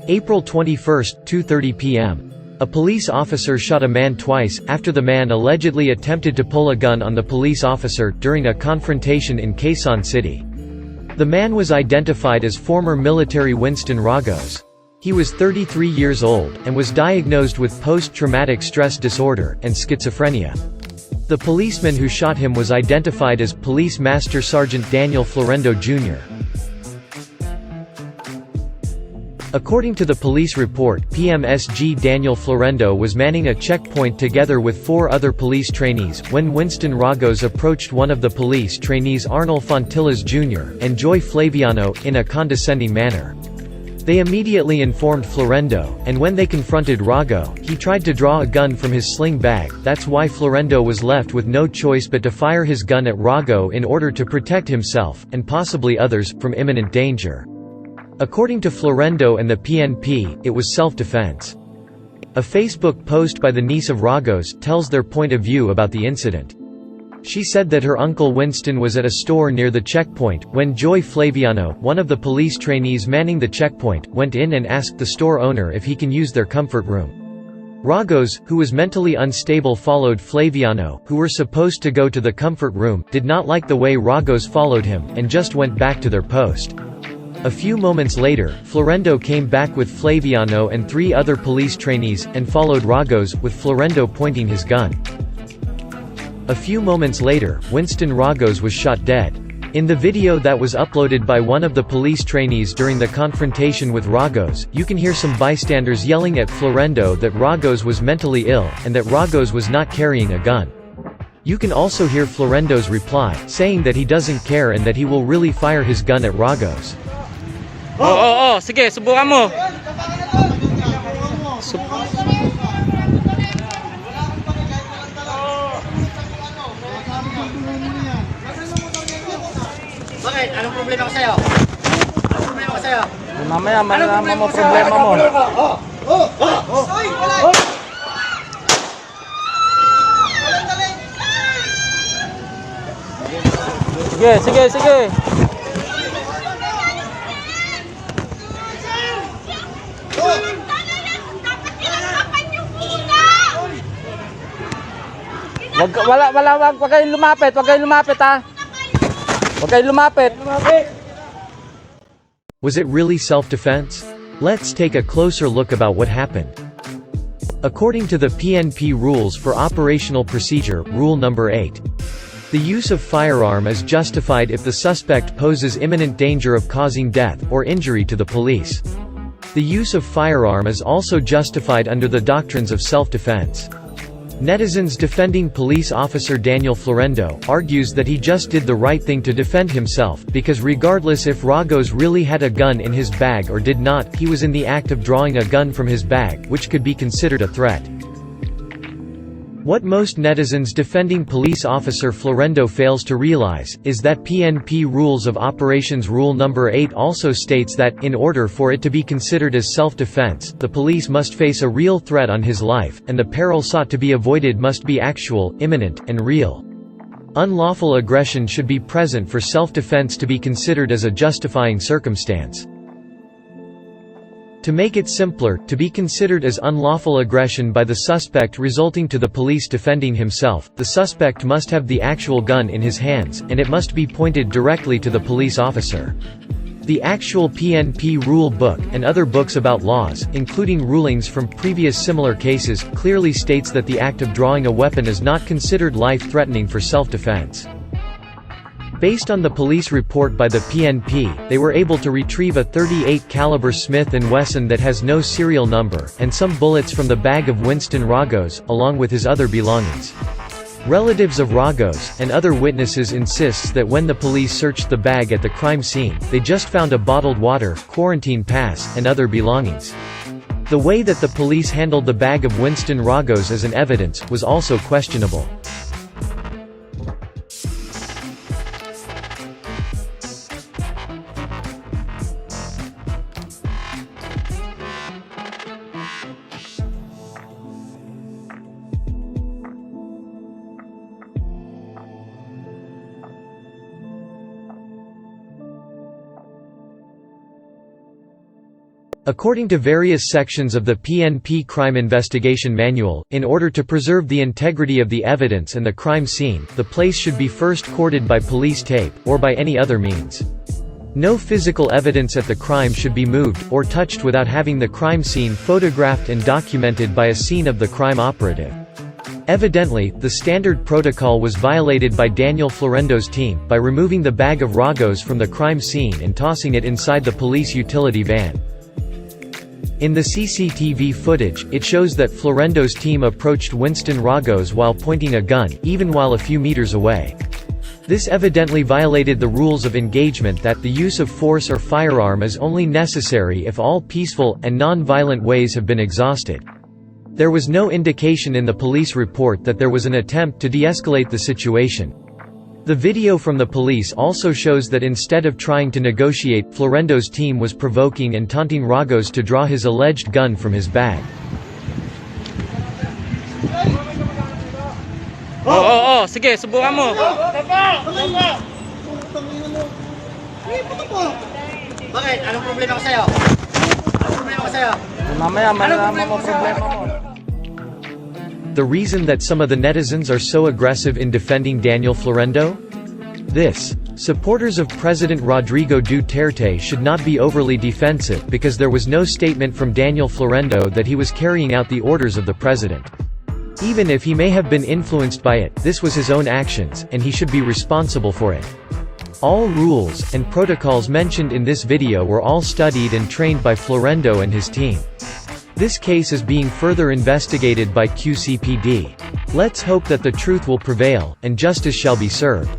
April 21, 2:30 p.m. A police officer shot a man twice, after the man allegedly attempted to pull a gun on the police officer, during a confrontation in Quezon City. The man was identified as former military Winston Ragos. He was 33 years old, and was diagnosed with post-traumatic stress disorder, and schizophrenia. The policeman who shot him was identified as Police Master Sergeant Daniel Florendo Jr. According to the police report, PMSG Daniel Florendo was manning a checkpoint together with 4 other police trainees, when Winston Ragos approached one of the police trainees Arnold Fontillas Jr., and Joy Flaviano, in a condescending manner. They immediately informed Florendo, and when they confronted Rago, he tried to draw a gun from his sling bag. That's why Florendo was left with no choice but to fire his gun at Rago in order to protect himself, and possibly others, from imminent danger. According to Florendo and the PNP, it was self-defense. A Facebook post by the niece of Ragos tells their point of view about the incident. She said that her uncle Winston was at a store near the checkpoint, when Joy Flaviano, one of the police trainees manning the checkpoint, went in and asked the store owner if he can use their comfort room. Ragos, who was mentally unstable, followed Flaviano, who were supposed to go to the comfort room, did not like the way Ragos followed him, and just went back to their post. A few moments later, Florendo came back with Flaviano and 3 other police trainees, and followed Ragos, with Florendo pointing his gun. A few moments later, Winston Ragos was shot dead. In the video that was uploaded by one of the police trainees during the confrontation with Ragos, you can hear some bystanders yelling at Florendo that Ragos was mentally ill, and that Ragos was not carrying a gun. You can also hear Florendo's reply, saying that he doesn't care and that he will really fire his gun at Ragos. Sige, subukan mo. Bakit? Anong problema ko sa'yo? Anong problema ko sa'yo? Mamaya, malalaman mo problema mo. Sige. Wag kayong lumapit ha. Wag kayong lumapit. Was it really self-defense? Let's take a closer look about what happened. According to the PNP Rules for Operational Procedure, Rule Number 8. The use of firearm is justified if the suspect poses imminent danger of causing death, or injury to the police. The use of firearm is also justified under the doctrines of self-defense. Netizens defending police officer Daniel Florendo argues that he just did the right thing to defend himself, because regardless if Ragos really had a gun in his bag or did not, he was in the act of drawing a gun from his bag, which could be considered a threat. What most netizens defending police officer Florendo fails to realize, is that PNP Rules of Operations Rule Number 8 also states that, in order for it to be considered as self-defense, the police must face a real threat on his life, and the peril sought to be avoided must be actual, imminent, and real. Unlawful aggression should be present for self-defense to be considered as a justifying circumstance. To make it simpler, to be considered as unlawful aggression by the suspect resulting to the police defending himself, the suspect must have the actual gun in his hands, and it must be pointed directly to the police officer. The actual PNP rule book, and other books about laws, including rulings from previous similar cases, clearly states that the act of drawing a weapon is not considered life-threatening for self-defense. Based on the police report by the PNP, they were able to retrieve a .38 caliber Smith & Wesson that has no serial number, and some bullets from the bag of Winston Ragos, along with his other belongings. Relatives of Ragos, and other witnesses insists that when the police searched the bag at the crime scene, they just found a bottled water, quarantine pass, and other belongings. The way that the police handled the bag of Winston Ragos as an evidence, was also questionable. According to various sections of the PNP Crime Investigation Manual, in order to preserve the integrity of the evidence and the crime scene, the place should be first corded by police tape, or by any other means. No physical evidence at the crime should be moved, or touched without having the crime scene photographed and documented by a scene of the crime operative. Evidently, the standard protocol was violated by Daniel Florendo's team, by removing the bag of Ragos from the crime scene and tossing it inside the police utility van. In the CCTV footage, it shows that Florendo's team approached Winston Ragos while pointing a gun, even while a few meters away. This evidently violated the rules of engagement that the use of force or firearm is only necessary if all peaceful, and non-violent ways have been exhausted. There was no indication in the police report that there was an attempt to de-escalate the situation. The video from the police also shows that instead of trying to negotiate, Florendo's team was provoking and taunting Ragos to draw his alleged gun from his bag. Sige, subukan mo. Bakit? Anong problema ko sa'yo? Anong problema ko sa'yo? Mamaya, malalaman mo problema mo. The reason that some of the netizens are so aggressive in defending Daniel Florendo? This. Supporters of President Rodrigo Duterte should not be overly defensive because there was no statement from Daniel Florendo that he was carrying out the orders of the president. Even if he may have been influenced by it, this was his own actions, and he should be responsible for it. All rules and protocols mentioned in this video were all studied and trained by Florendo and his team. This case is being further investigated by QCPD. Let's hope that the truth will prevail, and justice shall be served.